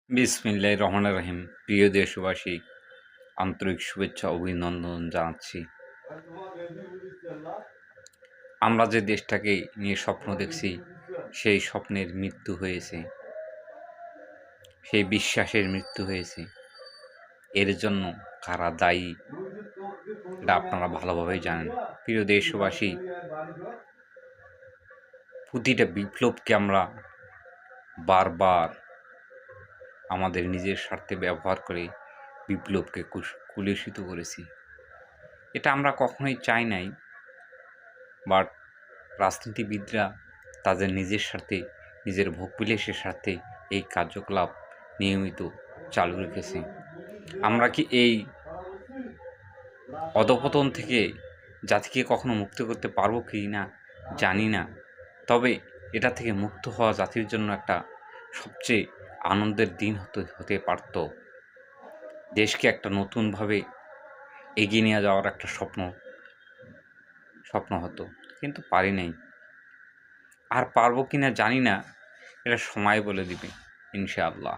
বিসমিল্লাহির রহমানির রহিম। প্রিয় দেশবাসী, আন্তরিক শুভেচ্ছা অভিনন্দন জানাচ্ছি। আমরা যে দেশটাকে নিয়ে স্বপ্ন দেখছি, সেই স্বপ্নের মৃত্যু হয়েছে, সেই বিশ্বাসের মৃত্যু হয়েছে। এর জন্য কারা দায়ী, এটা আপনারা ভালোভাবেই জানেন। প্রিয় দেশবাসী, প্রতিটা বিপ্লবকে আমরা বারবার আমাদের নিজের স্বার্থে ব্যবহার করে বিপ্লবকে কুলুষিত করেছি। এটা আমরা কখনোই চাই নাই, বাট রাজনীতিবিদরা তাদের নিজের স্বার্থে, নিজের ভোগবিলাসের স্বার্থে এই কার্যকলাপ নিয়মিত চালু রেখেছে। আমরা কি এই অধঃপতন থেকে জাতিকে কখনো মুক্ত করতে পারবো কি না জানি না, তবে এটা থেকে মুক্ত হওয়া জাতির জন্য একটা সবচেয়ে আনন্দের দিন হতে পারত। দেশকে একটা নতুনভাবে এগিয়ে নিয়ে যাওয়ার একটা স্বপ্ন হতো, কিন্তু পারি নাই। আর পারবো কি না জানি না, এটা সময় বলে দিবে ইনশাআল্লাহ।